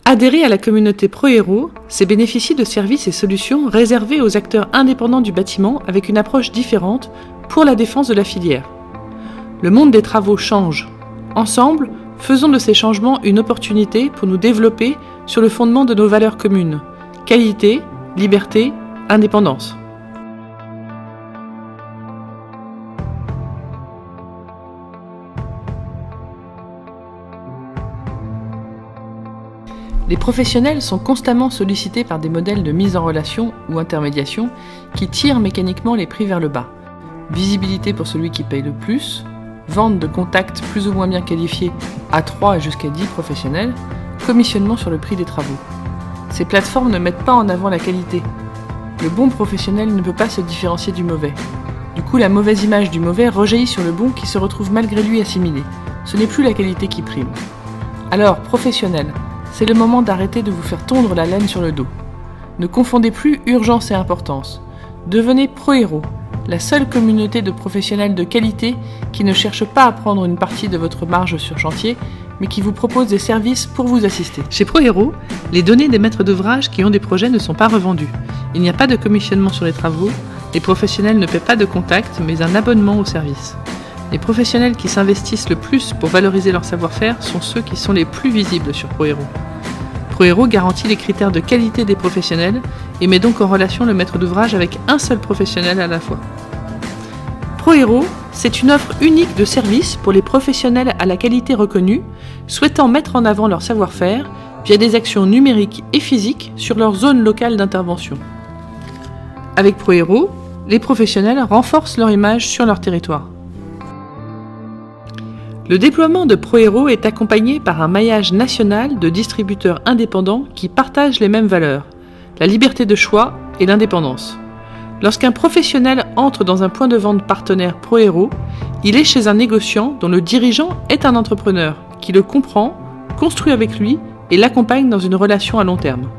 Adhérer à la communauté ProHéros, c'est bénéficier de services et solutions réservés aux acteurs indépendants du bâtiment avec une approche différente pour la défense de la filière. Le monde des travaux change. Ensemble, faisons de ces changements une opportunité pour nous développer sur le fondement de nos valeurs communes: qualité, liberté, indépendance. Les professionnels sont constamment sollicités par des modèles de mise en relation ou intermédiation qui tirent mécaniquement les prix vers le bas. Visibilité pour celui qui paye le plus, vente de contacts plus ou moins bien qualifiés à 3 jusqu'à 10 professionnels, commissionnement sur le prix des travaux. Ces plateformes ne mettent pas en avant la qualité. Le bon professionnel ne peut pas se différencier du mauvais. Du coup, la mauvaise image du mauvais rejaillit sur le bon qui se retrouve malgré lui assimilé. Ce n'est plus la qualité qui prime. Alors, professionnels, c'est le moment d'arrêter de vous faire tondre la laine sur le dos. Ne confondez plus urgence et importance. Devenez ProHéros, la seule communauté de professionnels de qualité qui ne cherche pas à prendre une partie de votre marge sur chantier, mais qui vous propose des services pour vous assister. Chez ProHéros, les données des maîtres d'ouvrage qui ont des projets ne sont pas revendues. Il n'y a pas de commissionnement sur les travaux, les professionnels ne paient pas de contact, mais un abonnement au service. Les professionnels qui s'investissent le plus pour valoriser leur savoir-faire sont ceux qui sont les plus visibles sur ProHéros. ProHéros garantit les critères de qualité des professionnels et met donc en relation le maître d'ouvrage avec un seul professionnel à la fois. ProHéros, c'est une offre unique de services pour les professionnels à la qualité reconnue, souhaitant mettre en avant leur savoir-faire via des actions numériques et physiques sur leur zone locale d'intervention. Avec ProHéros, les professionnels renforcent leur image sur leur territoire. Le déploiement de ProHéros est accompagné par un maillage national de distributeurs indépendants qui partagent les mêmes valeurs, la liberté de choix et l'indépendance. Lorsqu'un professionnel entre dans un point de vente partenaire ProHéros, il est chez un négociant dont le dirigeant est un entrepreneur, qui le comprend, construit avec lui et l'accompagne dans une relation à long terme.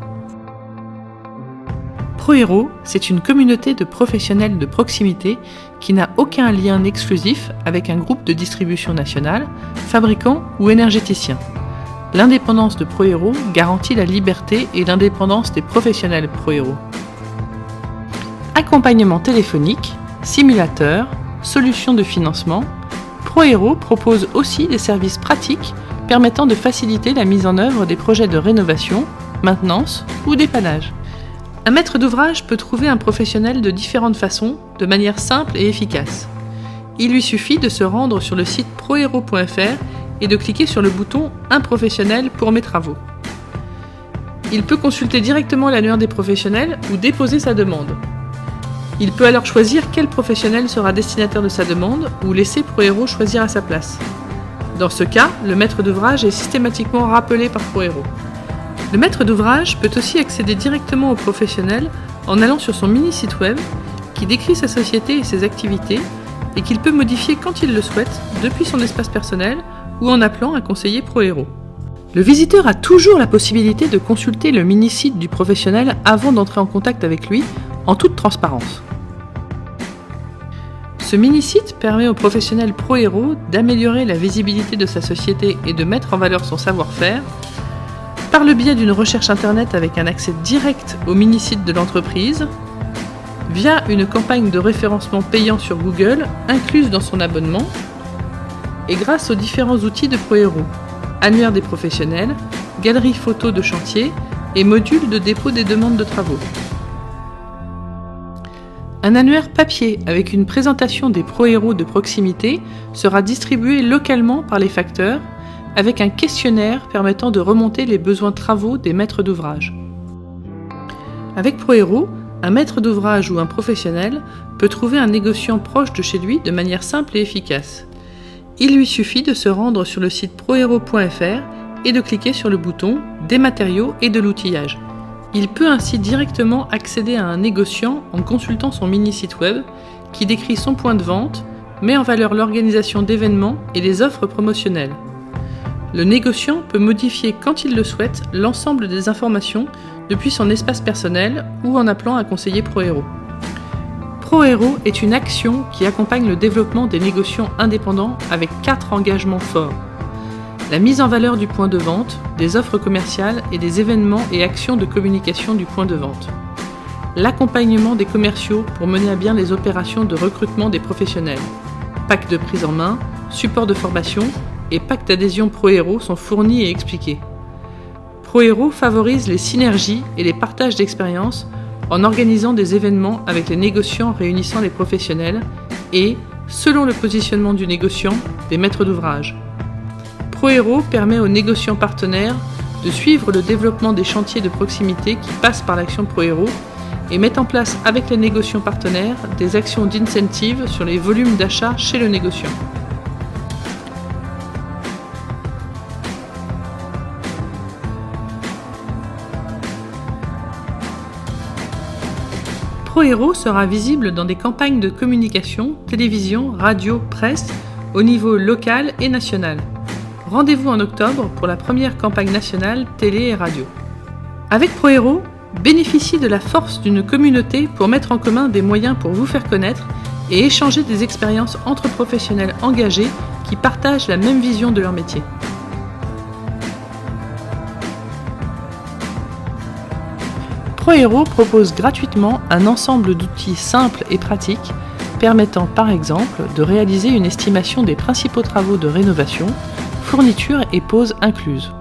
ProHéros, c'est une communauté de professionnels de proximité qui n'a aucun lien exclusif avec un groupe de distribution nationale, fabricant ou énergéticien. L'indépendance de ProHéros garantit la liberté et l'indépendance des professionnels ProHéros. Accompagnement téléphonique, simulateur, solutions de financement, ProHéros propose aussi des services pratiques permettant de faciliter la mise en œuvre des projets de rénovation, maintenance ou dépannage. Un maître d'ouvrage peut trouver un professionnel de différentes façons, de manière simple et efficace. Il lui suffit de se rendre sur le site prohero.fr et de cliquer sur le bouton « Un professionnel pour mes travaux ». Il peut consulter directement l'annuaire des professionnels ou déposer sa demande. Il peut alors choisir quel professionnel sera destinataire de sa demande ou laisser ProHéros choisir à sa place. Dans ce cas, le maître d'ouvrage est systématiquement rappelé par ProHéros. Le maître d'ouvrage peut aussi accéder directement au professionnel en allant sur son mini-site web qui décrit sa société et ses activités et qu'il peut modifier quand il le souhaite depuis son espace personnel ou en appelant un conseiller ProHéros. Le visiteur a toujours la possibilité de consulter le mini-site du professionnel avant d'entrer en contact avec lui en toute transparence. Ce mini-site permet au professionnel ProHéros d'améliorer la visibilité de sa société et de mettre en valeur son savoir-faire par le biais d'une recherche internet avec un accès direct au mini-site de l'entreprise, via une campagne de référencement payant sur Google incluse dans son abonnement, et grâce aux différents outils de ProHéros, annuaire des professionnels, galerie photo de chantier et module de dépôt des demandes de travaux. Un annuaire papier avec une présentation des ProHéros de proximité sera distribué localement par les facteurs avec un questionnaire permettant de remonter les besoins de travaux des maîtres d'ouvrage. Avec ProHéros, un maître d'ouvrage ou un professionnel peut trouver un négociant proche de chez lui de manière simple et efficace. Il lui suffit de se rendre sur le site prohero.fr et de cliquer sur le bouton « Des matériaux et de l'outillage ». Il peut ainsi directement accéder à un négociant en consultant son mini-site web qui décrit son point de vente, met en valeur l'organisation d'événements et les offres promotionnelles. Le négociant peut modifier quand il le souhaite l'ensemble des informations depuis son espace personnel ou en appelant un conseiller ProHéros. ProHéros est une action qui accompagne le développement des négociants indépendants avec 4 engagements forts. la mise en valeur du point de vente, des offres commerciales et des événements et actions de communication du point de vente. L'accompagnement des commerciaux pour mener à bien les opérations de recrutement des professionnels. Pack de prise en main, support de formation et pack d'adhésion ProHero sont fournis et expliqués. ProHero favorise les synergies et les partages d'expériences en organisant des événements avec les négociants réunissant les professionnels et, selon le positionnement du négociant, des maîtres d'ouvrage. ProHero permet aux négociants partenaires de suivre le développement des chantiers de proximité qui passent par l'action ProHero et met en place avec les négociants partenaires des actions d'incentive sur les volumes d'achat chez le négociant. ProHero sera visible dans des campagnes de communication, télévision, radio, presse, au niveau local et national. Rendez-vous en octobre pour la première campagne nationale télé et radio. Avec ProHero, bénéficiez de la force d'une communauté pour mettre en commun des moyens pour vous faire connaître et échanger des expériences entre professionnels engagés qui partagent la même vision de leur métier. ProHero propose gratuitement un ensemble d'outils simples et pratiques permettant par exemple de réaliser une estimation des principaux travaux de rénovation, fourniture et pose incluses.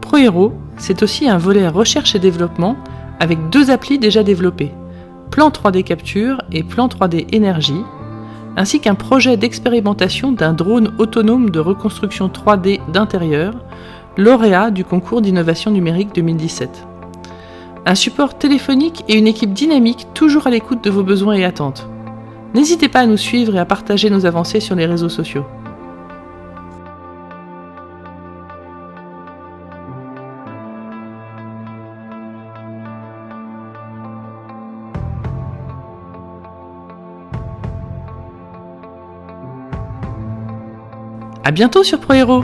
ProHero, c'est aussi un volet recherche et développement avec 2 applis déjà développés, Plan 3D Capture et Plan 3D Énergie, ainsi qu'un projet d'expérimentation d'un drone autonome de reconstruction 3D d'intérieur, lauréat du concours d'innovation numérique 2017. Un support téléphonique et une équipe dynamique toujours à l'écoute de vos besoins et attentes. N'hésitez pas à nous suivre et à partager nos avancées sur les réseaux sociaux. À bientôt sur ProHero!